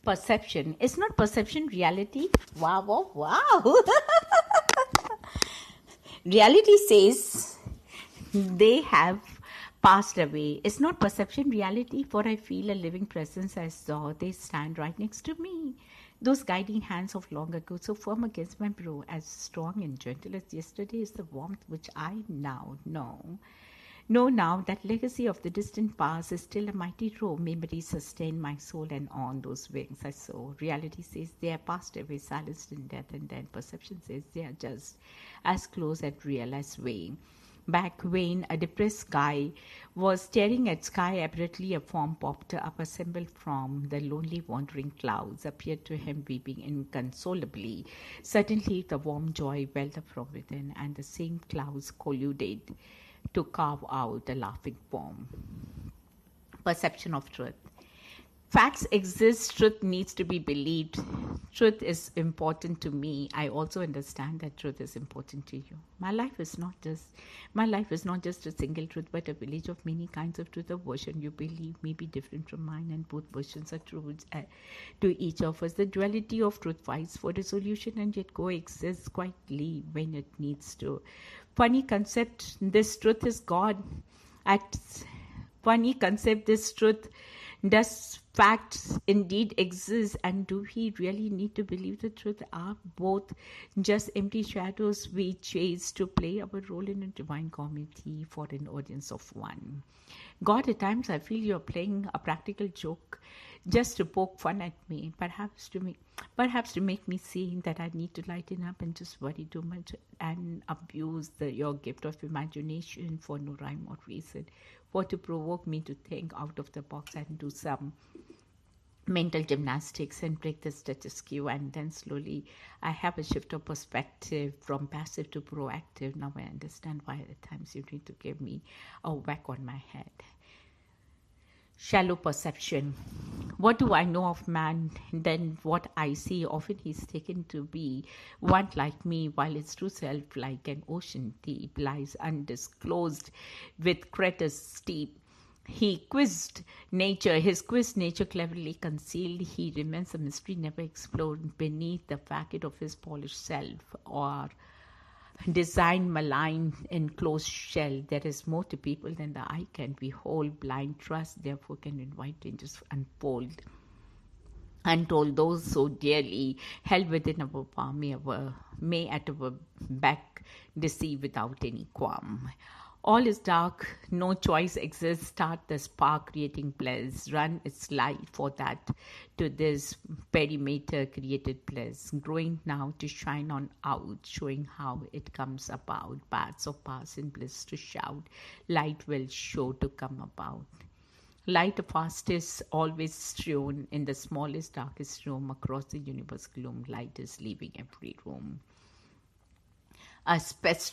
Perception. Is not perception reality? Wow, wow, wow. Reality says they have passed away. It's not perception reality, for I feel a living presence as though they stand right next to me. Those guiding hands of long ago, so firm against my brow, as strong and gentle as yesterday, is the warmth which I now know. Know now that legacy of the distant past is still a mighty row. Memories sustain my soul, and on those wings I soar. Reality says they are passed away, silenced in death, and then perception says they are just as close and real as we. Back when a depressed sky was staring at sky, abruptly a form popped up, assembled from the lonely wandering clouds, appeared to him weeping inconsolably. Suddenly the warm joy welled up from within, and the same clouds colluded to carve out a laughing form. Perception of truth. Facts exist, truth needs to be believed. Truth is important to me. I also understand that truth is important to you. My life is not just a single truth, but a village of many kinds of truth. A version you believe may be different from mine, and both versions are true to each of us. The duality of truth fights for resolution and yet coexists quietly when it needs to. Funny concept, this truth is God. Funny concept, this truth. Does facts indeed exist, and do we really need to believe the truth? Are both just empty shadows we chase to play our role in a divine comedy for an audience of one? God, at times I feel you're playing a practical joke just to poke fun at me, perhaps to make me see that I need to lighten up and just worry too much and abuse your gift of imagination for no rhyme or reason, for to provoke me to think out of the box and do some mental gymnastics and break the status quo. And then slowly I have a shift of perspective from passive to proactive. Now I understand why at times you need to give me a whack on my head. Shallow perception. What do I know of man? Then what I see, often he's taken to be one like me, while his true self, like an ocean deep, lies undisclosed with craters steep. His quized nature cleverly concealed. He remains a mystery never explored beneath the facade of his polished self, or design malign in closed shell. There is more to people than the eye can behold. Blind trust, therefore, can invite dangers unfold. Untold, those so dearly held within our palm may at our back deceive without any qualm. All is dark, no choice exists. Start the spark creating bliss. Run its light for that to this perimeter created bliss. Growing now to shine on out, showing how it comes about. Paths of past in bliss to shout. Light will show to come about. Light fastest always strewn in the smallest, darkest room. Across the universe gloom, light is leaving every room. A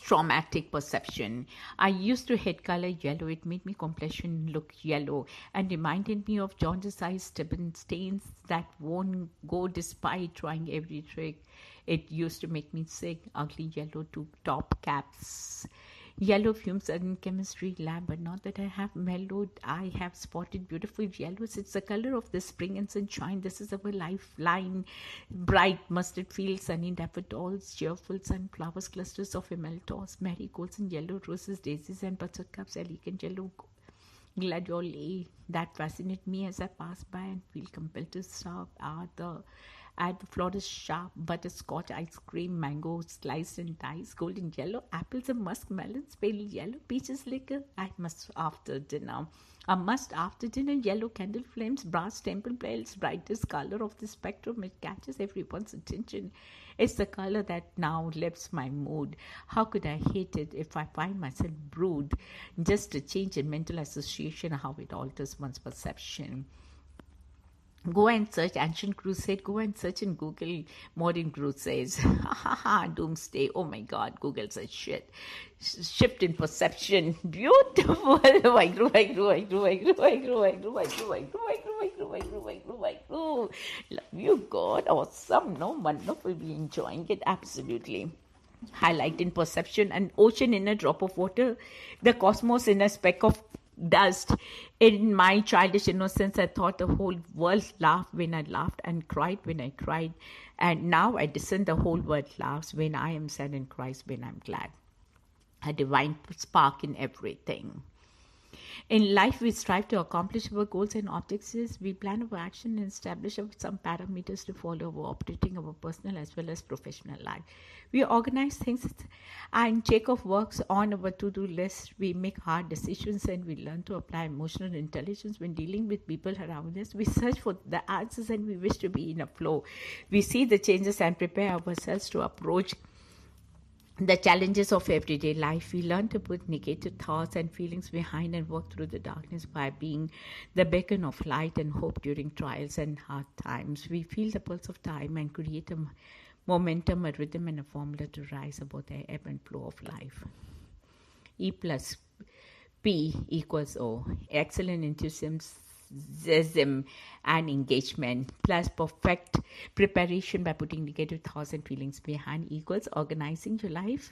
traumatic perception. I used to hate color yellow. It made my complexion look yellow and reminded me of jaundiced stains that won't go despite trying every trick. It used to make me sick. Ugly yellow two top caps. Yellow fumes are in chemistry lab, but not that I have mellowed. I have spotted beautiful yellows. It's the color of the spring and sunshine. This is our lifeline. Bright mustard fields, sunny daffodils, cheerful sunflowers, clusters of immortals, marigolds and yellow roses, daisies and buttercups, elegant yellow gladioli that fascinate me as I pass by and feel compelled to stop. Add the florist sharp butterscotch ice cream, mango sliced and diced, golden yellow apples and muskmelons, pale yellow peaches liquor. A must after dinner yellow candle flames, brass temple bells, brightest color of the spectrum. It catches everyone's attention. It's the color that now lifts my mood. How could I hate it if I find myself brewed? Just a change in mental association, how it alters one's perception. Go and search ancient crusade. Go and search in Google modern crusades. Doomsday. Oh my God, Google says shit. Shift in perception. Beautiful. I grew. Love you, God. Awesome. No, wonderful. We enjoying it. Absolutely. Highlight in perception. An ocean in a drop of water. The cosmos in a speck of dust. In my childish innocence, I thought the whole world laughed when I laughed and cried when I cried. And now I discern the whole world laughs when I am sad and cries when I'm glad. A divine spark in everything. In life, we strive to accomplish our goals and objectives. We plan our action and establish some parameters to follow our operating our personal as well as professional life. We organize things and check off works on our to-do list. We make hard decisions and we learn to apply emotional intelligence when dealing with people around us. We search for the answers and we wish to be in a flow. We see the changes and prepare ourselves to approach the challenges of everyday life. We learn to put negative thoughts and feelings behind and work through the darkness by being the beacon of light and hope during trials and hard times. We feel the pulse of time and create a momentum, a rhythm, and a formula to rise above the ebb and flow of life. E plus P equals O. Excellent enthusiasm and engagement plus perfect preparation by putting negative thoughts and feelings behind equals organizing your life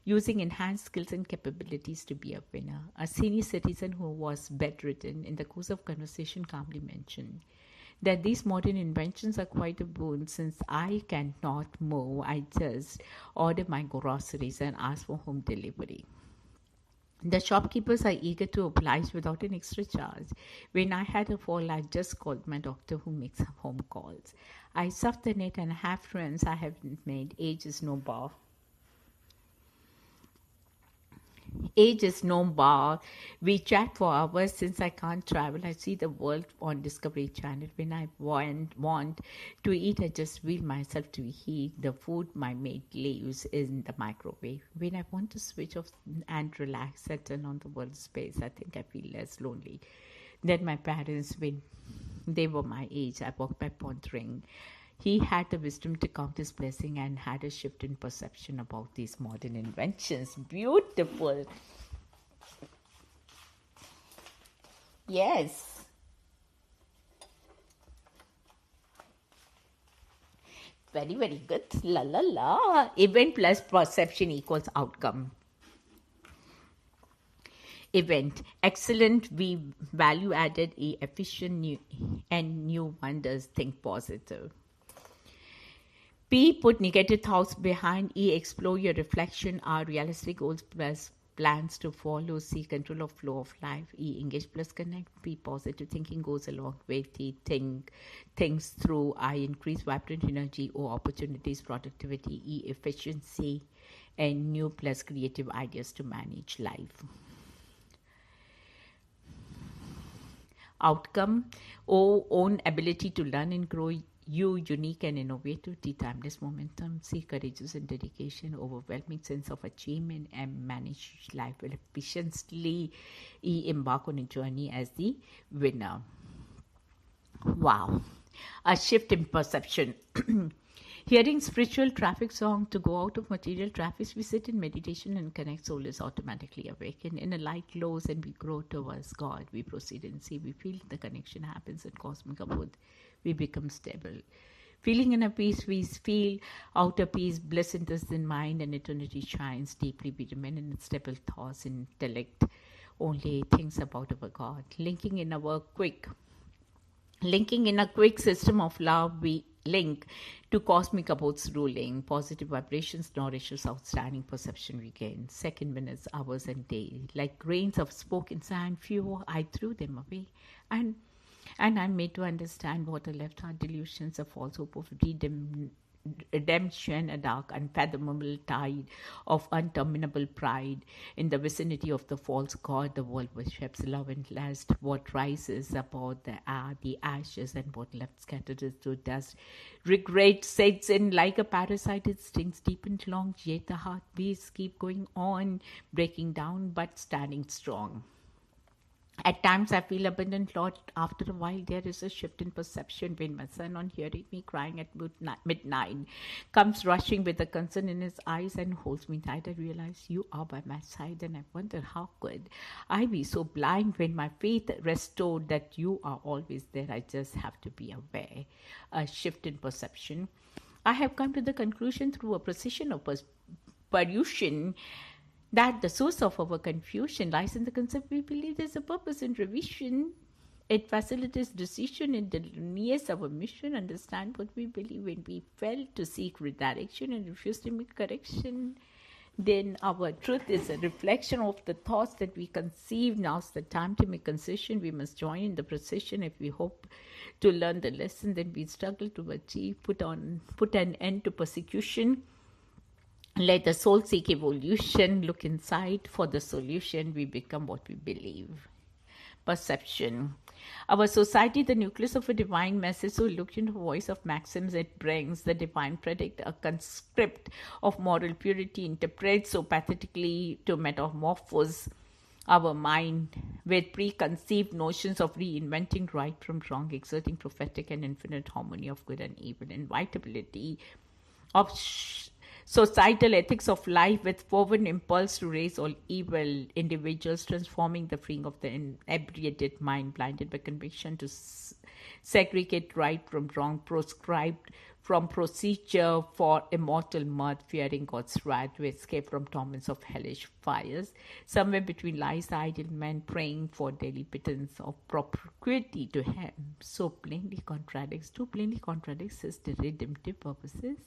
using enhanced skills and capabilities to be a winner. A senior citizen who was bedridden in the course of conversation calmly mentioned that these modern inventions are quite a boon since I cannot move. I just order my groceries and ask for home delivery. The shopkeepers are eager to oblige without an extra charge. When I had a fall, I just called my doctor who makes home calls. I surf the net and have friends I haven't made. Age is no bar. Age is no bar. We chat for hours since I can't travel. I see the world on Discovery Channel. When I want to eat, I just wheel myself to heat the food my maid leaves in the microwave. When I want to switch off and relax, I turn on the world space. I think I feel less lonely than my parents when they were my age. I walked by pondering. He had the wisdom to count his blessing and had a shift in perception about these modern inventions. Beautiful. Yes. Very, very good. La la la. Event plus perception equals outcome. Event. Excellent. We value added. Efficient and new wonders. Think positive. P, put negative thoughts behind. E, explore your reflection. R, realistic goals plus plans to follow. C, control of flow of life. E, engage plus connect. P, positive thinking goes along with T, think things through. I, increase vibrant energy. O, opportunities, productivity. E, efficiency. And new plus creative ideas to manage life. Outcome. O, own ability to learn and grow. U, unique and innovative. T, timeless momentum. C, courageous and dedication, overwhelming sense of achievement and manage life efficiently. E, embark on a journey as the winner. Wow, a shift in perception. Hearing spiritual traffic song to go out of material traffic, we sit in meditation and connect. Soul is automatically awakened. In a light glows and we grow towards God. We proceed and see. We feel the connection happens in cosmic abode. We become stable. Feeling in a peace, we feel outer peace, bliss enters in mind, and eternity shines deeply. We remain in stable thoughts, intellect, only things about our God. Linking in a quick system of love, we link to cosmic abodes ruling. Positive vibrations nourishes outstanding perception we gain. Second, minutes, hours, and days. Like grains of spoken sand, few I threw them away. And I'm made to understand what are left are delusions, a false hope of redemption, a dark, unfathomable tide of unterminable pride. In the vicinity of the false god, the world worships love and lust. What rises above the ashes, and what left scattered is to dust. Regret sets in like a parasite, it stings deep and long, yet the heartbeats keep going on, breaking down but standing strong. At times I feel abandoned, Lord. After a while there is a shift in perception when my son, on hearing me crying at midnight, comes rushing with a concern in his eyes and holds me tight. I realize you are by my side, and I wonder how could I be so blind when my faith restored that you are always there. I just have to be aware. A shift in perception. I have come to the conclusion through a precision of perception That the source of our confusion lies in the concept we believe there's a purpose in revision. It facilitates decision in the nearest our mission, understand what we believe when we fail to seek redirection and refuse to make correction. Then our truth is a reflection of the thoughts that we conceive. Now's the time to make concession. We must join in the procession if we hope to learn the lesson that we struggle to achieve. Put an end to persecution. Let the soul seek evolution. Look inside for the solution. We become what we believe. Perception. Our society, the nucleus of a divine message, so look into the voice of maxims it brings. The divine predict, a conscript of moral purity, interprets so pathetically to metamorphose our mind with preconceived notions of reinventing right from wrong, exerting prophetic and infinite harmony of good and evil, inevitability of societal ethics of life with fervent impulse to raise all evil individuals, transforming the freeing of the inebriated mind, blinded by conviction to segregate right from wrong, proscribed from procedure for immortal mirth, fearing God's wrath to escape from torments of hellish fires. Somewhere between lies the idle man praying for daily pittance of propinquity to him, so plainly contradicts his redemptive purposes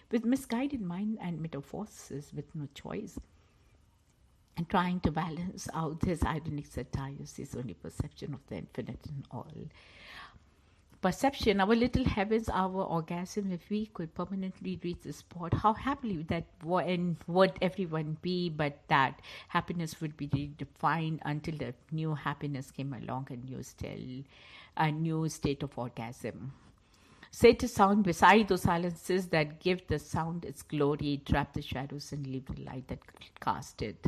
with misguided mind and metamorphosis with no choice, and trying to balance out his ironic satires, his only perception of the infinite in all. Perception, our little heavens, our orgasm, if we could permanently reach this spot, how happily that would everyone be, but that happiness would be redefined until a new happiness came along, a new state of orgasm. Say to sound beside those silences that give the sound its glory, trap the shadows and leave the light that cast it.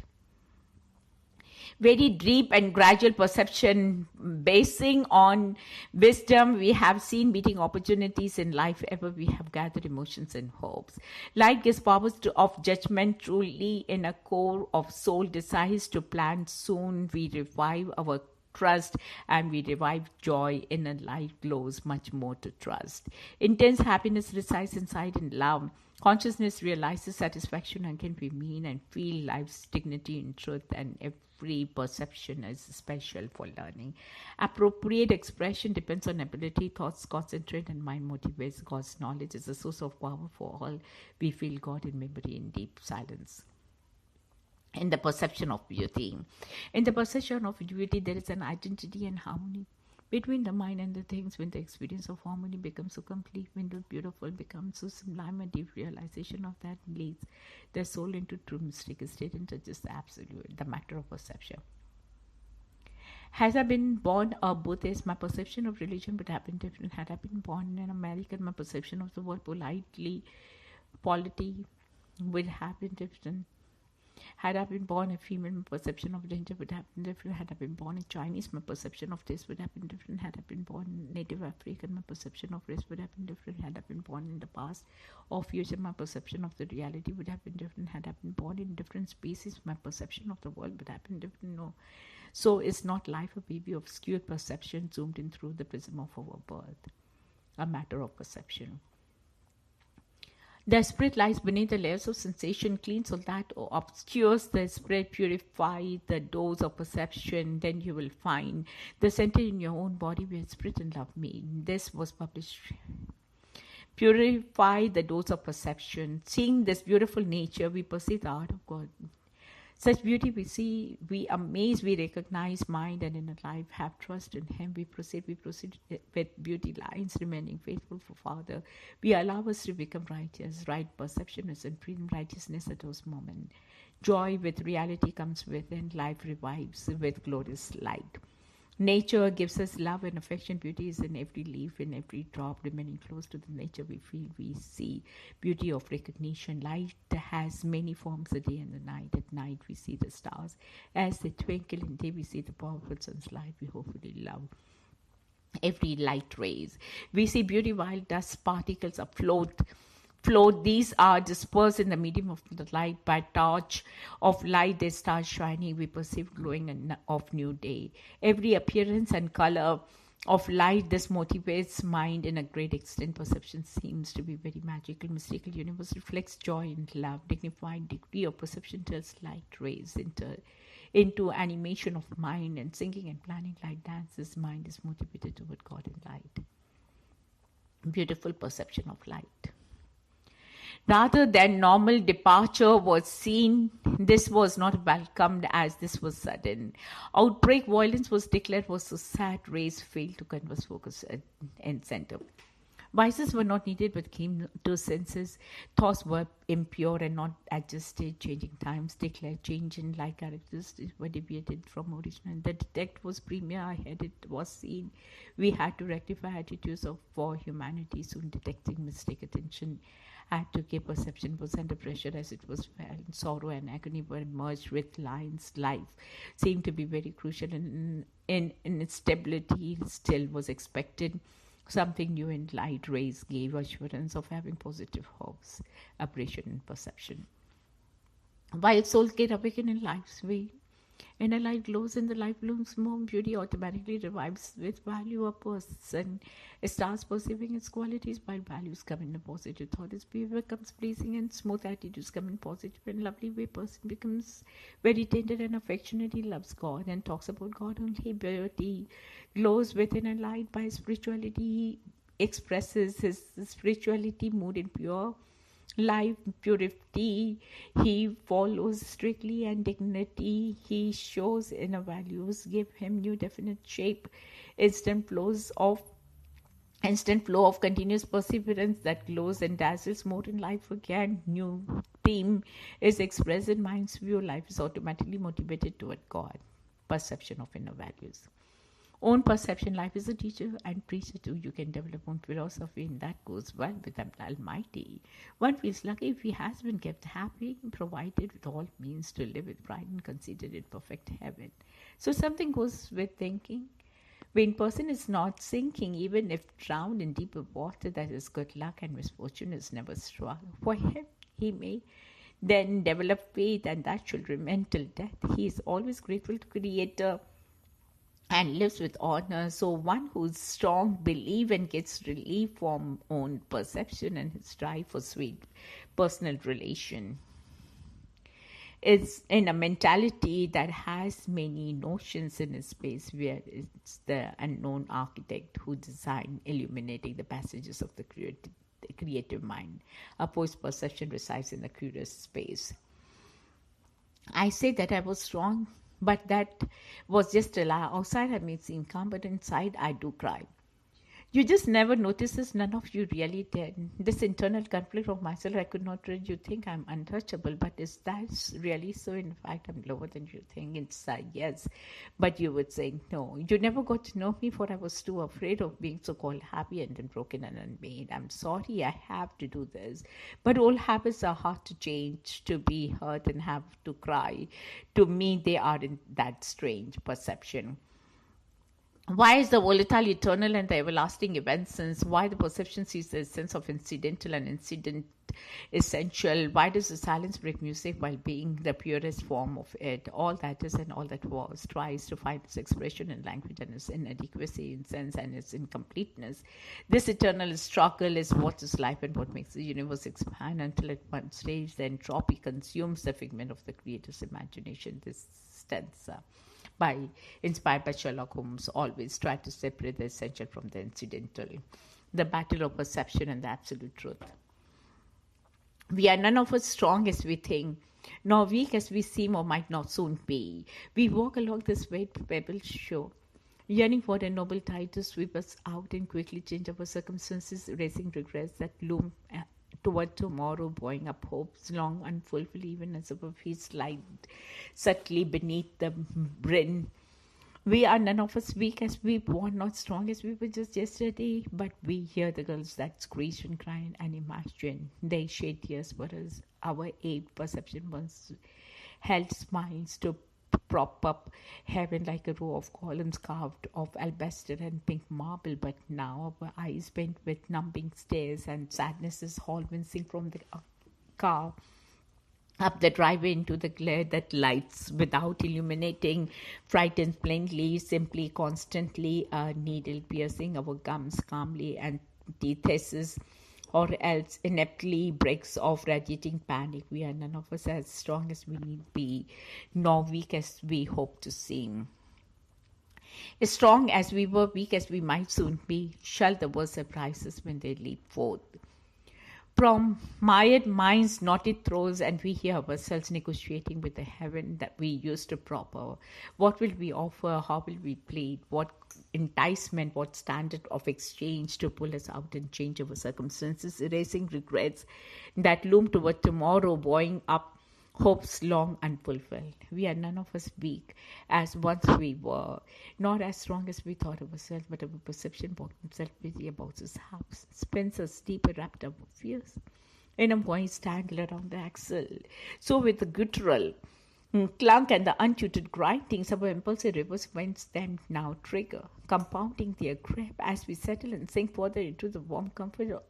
Very deep and gradual perception basing on wisdom we have seen meeting opportunities in life ever we have gathered emotions and hopes. Light gives powers of judgment truly in a core of soul desires to plant soon. We revive our trust and we revive joy in a light glows much more to trust. Intense happiness resides inside in love. Consciousness realizes satisfaction and can be mean and feel life's dignity in truth, and every perception is special for learning. Appropriate expression depends on ability, thoughts concentrate, and mind motivates. God's knowledge is a source of power for all. We feel God in memory in deep silence. In the perception of beauty. In the perception of beauty, there is an identity and harmony between the mind and the things. When the experience of harmony becomes so complete, when the beautiful becomes so sublime, a deep realization of that leads the soul into true mystic state and touches the absolute, the matter of perception. Has I been born a Buddhist, my perception of religion would have been different. Had I been born an American, my perception of the word polity would have been different. Had I been born a female, my perception of gender would have been different. Had I been born a Chinese, my perception of this would have been different. Had I been born Native African, my perception of race would have been different. Had I been born in the past or future, my perception of the reality would have been different. Had I been born in different species, my perception of the world would have been different. No. So is not life a baby of skewed perception zoomed in through the prism of our birth? A matter of perception. The spirit lies beneath the layers of sensation, cleans all that obscures the spirit, purify the doors of perception. Then you will find the center in your own body where spirit and love meet. This was published. Purify the doors of perception. Seeing this beautiful nature, we perceive the art of God. Such beauty we see, we amaze, we recognize mind, and in a life have trust in Him. We proceed with beauty lines, remaining faithful for Father. We allow us to become righteous. Right perception is in freedom, righteousness at those moments. Joy with reality comes within, life revives with glorious light. Nature gives us love and affection. Beauty is in every leaf, in every drop. Remaining close to the nature we feel, we see beauty of recognition. Light has many forms, the day and the night. At night we see the stars. As they twinkle in day, we see the powerful sun's light. We hopefully love every light rays. We see beauty while dust particles afloat. These are dispersed in the medium of the light. By torch of light they start shining. We perceive glowing of new day. Every appearance and color of light. This motivates mind in a great extent. Perception seems to be very magical, mystical. Universe reflects joy and love. Dignified degree of perception tells light rays into animation of mind, and singing and planning light dances. Mind is motivated toward God and light. Beautiful perception of light. Rather than normal departure was seen, this was not welcomed as this was sudden. Outbreak violence was declared was so sad race failed to converse focus and center. Vices were not needed but came to senses. Thoughts were impure and not adjusted. Changing times declared change in like characteristics were deviated from original. The detect was premier ahead. It was seen. We had to rectify attitudes for humanity. Soon detecting mistake attention had to keep perception was under pressure as it was felt. Sorrow and agony were merged with lines. Life seemed to be very crucial in its stability. Still was expected. Something new in light rays gave assurance of having positive hopes, aberration in perception. While souls get awakened in life's way, inner light glows and the light blooms more. Beauty automatically revives with value. A person starts perceiving its qualities while values come in a positive thought. His behavior becomes pleasing and smooth attitudes come in positive and lovely way. Person becomes very tender and affectionate. He loves God and talks about God only. Beauty glows within a light by spirituality. He expresses his spirituality mood in pure life purity. He follows strictly and dignity. He shows inner values give him new definite shape. Instant flow of continuous perseverance that glows and dazzles more in life again. New theme is expressed in mind's view. Life is automatically motivated toward God. Perception of inner values. Own perception. Life is a teacher and preacher too. You can develop own philosophy, and that goes well with the Almighty. One feels lucky if he has been kept happy, provided with all means to live with pride and considered it perfect heaven. So something goes with thinking. When person is not sinking, even if drowned in deeper water, that is good luck, and misfortune is never struck. For him, he may then develop faith, and that shall remain till death. He is always grateful to Creator and lives with honor. So one who's strong believe and gets relief from own perception and his strive for sweet personal relation is in a mentality that has many notions in a space where it's the unknown architect who designed illuminating the passages of the creative mind. A post perception resides in the curious space. I say that I was strong, but that was just a lie. Outside I may seem calm, but inside I do cry. You just never notice this. None of you really did. This internal conflict of myself, I could not read. You think I'm untouchable, but is that really so? In fact, I'm lower than you think. Inside, yes. But you would say, no. You never got to know me, for I was too afraid of being so-called happy and then broken and unmade. I'm sorry, I have to do this. But old habits are hard to change, to be hurt and have to cry. To me, they are in that strange perception. Why is the volatile eternal and the everlasting event since? Why the perception sees the sense of incidental and incident essential? Why does the silence break music while being the purest form of it? All that is and all that was tries to find its expression in language and its inadequacy in sense and its incompleteness. This eternal struggle is what is life and what makes the universe expand until at one stage the entropy consumes the figment of the creator's imagination. This stanza inspired by Sherlock Holmes, always try to separate the essential from the incidental, the battle of perception and the absolute truth. We are none of us strong as we think, nor weak as we seem or might not soon be. We walk along this wet pebble shore, yearning for a noble tide to sweep us out and quickly change our circumstances, erasing regrets that loom toward tomorrow, buoying up hopes long unfulfilled, even as our feet slide subtly beneath the brim. We are none of us weak as we born, not strong as we were just yesterday, but we hear the girls that screech and cry and imagine. They shed tears for us. Our aid perception once held smiles to prop up heaven like a row of columns carved of alabaster and pink marble, but now our eyes bent with numbing stares and sadness is all wincing from the car. Up the driveway into the glare that lights without illuminating, frightens plainly, simply, constantly, a needle piercing our gums calmly, antithesis, or else ineptly breaks off radiating panic. We are none of us as strong as we need be, nor weak as we hope to seem. As strong as we were, weak as we might soon be, shall the worst surprise us when they leap forth. From mired minds, knotted throats, and we hear ourselves negotiating with the heaven that we used to proper. What will we offer? How will we plead? What enticement, what standard of exchange to pull us out and change our circumstances, erasing regrets that loom toward tomorrow, buoying up hopes long unfulfilled. We are none of us weak as once we were, not as strong as we thought of ourselves, but our perception about himself busy about his house spends us deeper wrapped up with fears. In a voice tangled around the axle. So with the guttural clunk and the untutored grindings, our impulsive rivers whence them now trigger, compounding their grip as we settle and sink further into the warm comfort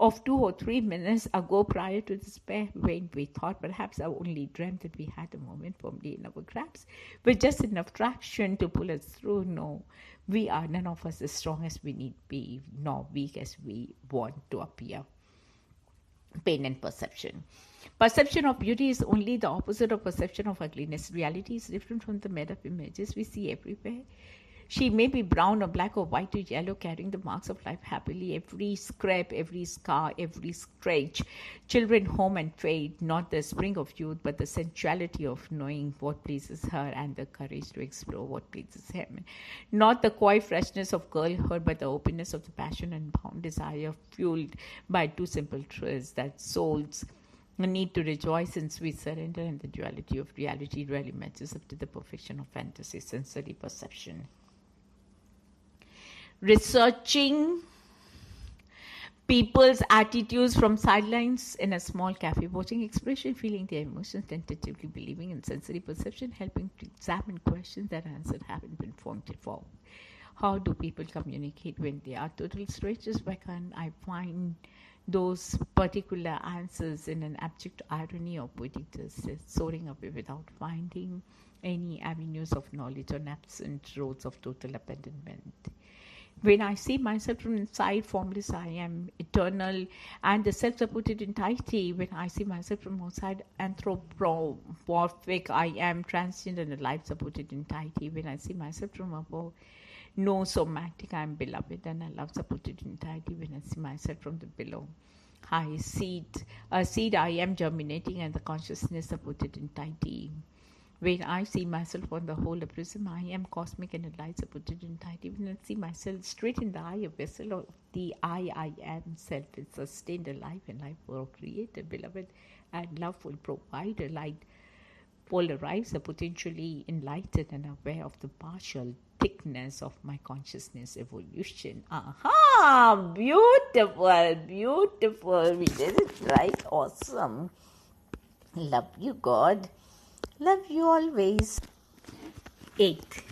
of 2 or 3 minutes ago prior to despair, when we thought perhaps I only dreamt that we had a moment firmly in our grasp with just enough traction to pull us through. No, we are none of us as strong as we need be, nor weak as we want to appear. Pain and perception. Perception of beauty is only the opposite of perception of ugliness. Reality is different from the made up images we see everywhere. She may be brown or black or white or yellow, carrying the marks of life happily. Every scrape, every scar, every scratch. Children home and fade, not the spring of youth, but the sensuality of knowing what pleases her and the courage to explore what pleases him. Not the coy freshness of girlhood, but the openness of the passion and bound desire, fueled by two simple truths that souls need to rejoice in sweet surrender, and the duality of reality really matches up to the perfection of fantasy, sensory perception. Researching people's attitudes from sidelines in a small cafe, watching expression, feeling their emotions, tentatively believing in sensory perception, helping to examine questions that answers haven't been formed before. How do people communicate when they are total strangers? Why can't I find those particular answers in an abject irony or poetic justice, soaring away without finding any avenues of knowledge on absent roads of total abandonment? When I see myself from inside, formless, I am eternal, and the self-supported entirety. When I see myself from outside, anthropomorphic, I am transient and a life-supported entirety. When I see myself from above, no somatic, I am beloved and a love-supported entirety. When I see myself from the below, a seed I am germinating and the consciousness-supported entirety. When I see myself on the whole, a prism, I am cosmic and a light supported entirety. When I see myself straight in the eye, a vessel of the I am self is sustained alive and life for creator, beloved and loveful provider, light polarized, potentially enlightened and aware of the partial thickness of my consciousness evolution. Aha! Beautiful, beautiful. We did it right. Awesome. Love you, God. Love you always. 8.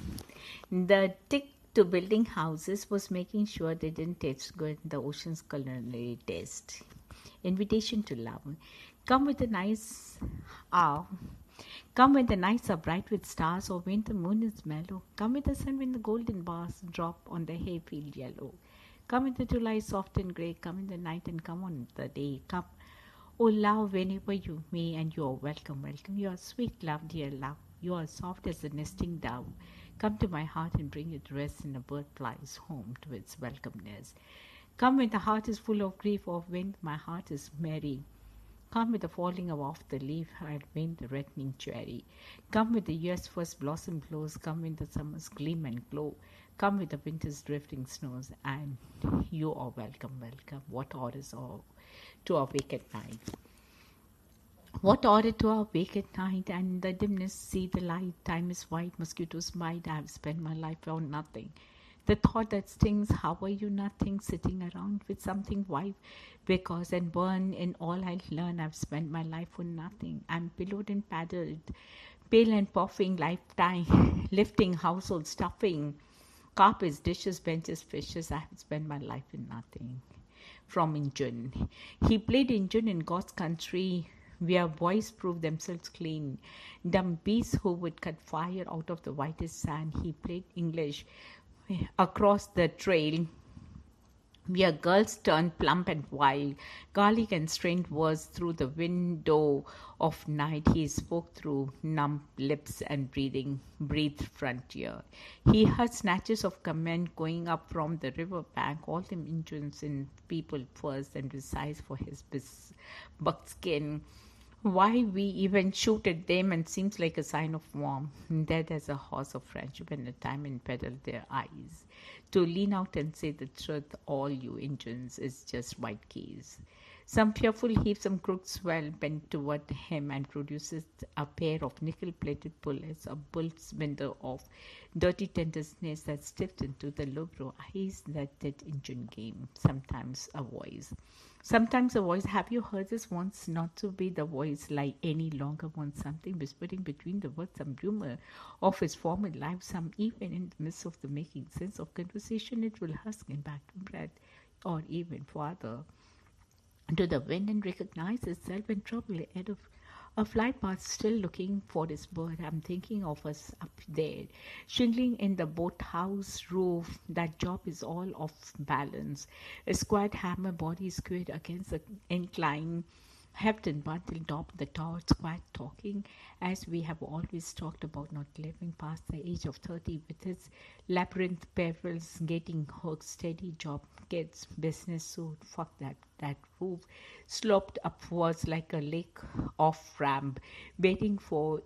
The tick to building houses was making sure they didn't taste good in the ocean's culinary taste. Invitation to love. Come with the nice Come when the nights are bright with stars, or when the moon is mellow. Come with the sun when the golden bars drop on the hayfield yellow. Come when the July is soft and grey. Come in the night and come on the day. Come, oh love, whenever you may, and you are welcome, welcome. You are sweet love, dear love. You are soft as a nesting dove. Come to my heart and bring it rest, and a bird flies home to its welcomeness. Come when the heart is full of grief, or when my heart is merry. Come with the falling off the leaf, and when the reddening cherry. Come with the year's first blossom blows. Come when the summer's gleam and glow. Come with the winter's drifting snows, and you are welcome, welcome. What orders are to our wake at night? What order to our wake at night, and the dimness see the light. Time is white, mosquitoes bite. I have spent my life on nothing. The thought that stings, how are you nothing, sitting around with something white, because and burn in all I learn. I've spent my life for nothing. I'm pillowed and paddled, pale and puffing, lifetime, lifting household stuffing, carpets, dishes, benches, fishes. I have spent my life in nothing. From Injun. He played Injun in God's country where boys proved themselves clean. Dumb beasts who would cut fire out of the whitest sand. He played English across the trail where girls turned plump and wild. Garlic and strained words through the window of night. He spoke through numb lips and breathed frontier. He heard snatches of comment going up from the river bank, all them engines in people first, and was size for his buckskin. Why we even shoot at them and seems like a sign of warmth. Dead as a horse of friendship and a time and peddle their eyes. To lean out and say the truth, all you engines is just white keys. Some fearful heave, some crooked swell bent toward him and produces a pair of nickel-plated bullets, a bull's window of dirty tenderness that stiffed into the low-brow eyes that did engine game. Sometimes a voice. Sometimes a voice. Have you heard this once? Not to be the voice lie any longer once something whispering between the words, some rumor of his former life, some even in the midst of the making sense of conversation, it will husk him back to breath, or even farther to the wind, and recognize itself in trouble ahead of a flight path, still looking for this bird. I'm thinking of us up there, shingling in the boathouse roof. That job is all off balance. A squat hammer body squared against the incline. Hepton Buntle topped the tower, squat talking as we have always talked about, not living past the age of 30 with its labyrinth perils, getting hooked, steady job, kids, business suit, fuck that roof sloped upwards like a lake off ramp, waiting for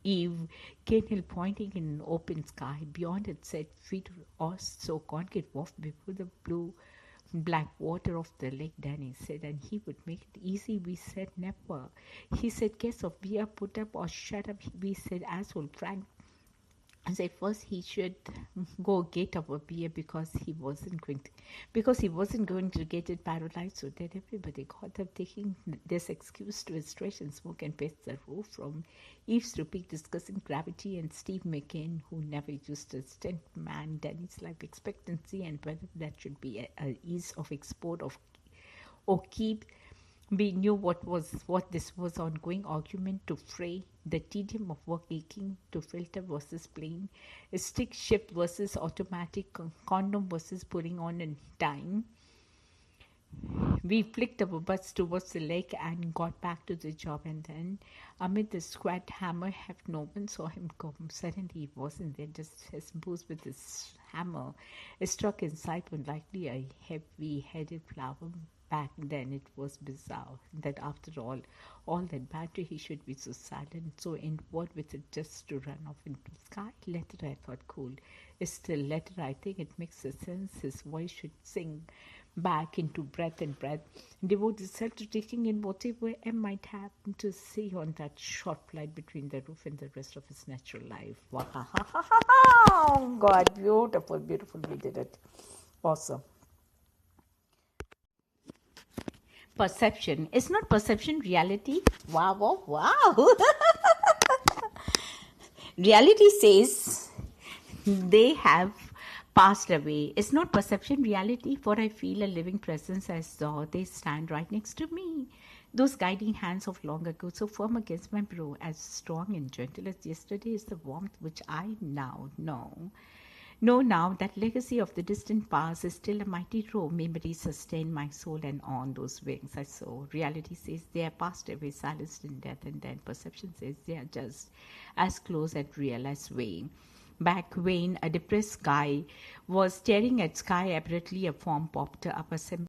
Eve, Kenhill pointing in an open sky. Beyond it said feet or so concrete wharf before the blue black water of the lake. Danny said, and he would make it easy. We said never. He said, case of beer, put up or shut up. We said, asshole, Frank. And said first he should go get up a beer because he wasn't going to get it paralyzed. So that everybody got up, taking this excuse to stretch and smoke and pace the roof from Eve's to Peak, discussing gravity and Steve McCain, who never used a stint man, Danny's life expectancy, and whether that should be a ease of export of or keep. We knew what this was, ongoing argument to fray, the tedium of work, aching to filter versus plain, a stick shift versus automatic, condom versus putting on in time. We flicked our butts towards the lake and got back to the job, and then amid the squat hammer heft, no one saw him come. Suddenly he wasn't there, just his boots with his hammer. It struck inside when likely a heavy-headed flower. Back then it was bizarre that after all that battery, he should be so silent, so inward with it, just to run off into the sky. Letter, I thought, cool. It's still letter, I think it makes a sense. His voice should sing back into breath and breath, devote itself to taking in whatever M might happen to see on that short flight between the roof and the rest of his natural life. Wow. Oh God, beautiful, beautiful. We did it. Awesome. Perception. Is not perception reality? Wow. Reality says they have passed away. Is not perception reality? For I feel a living presence as though they stand right next to me. Those guiding hands of long ago, so firm against my brow, as strong and gentle as yesterday, is the warmth which I now know. Know now that legacy of the distant past is still a mighty row. Memory sustained my soul, and on those wings I soar. Reality says they are passed away, silenced in death, and then perception says they are just as close and real as Wayne. Back when a depressed guy was staring at sky, abruptly a form popped up, a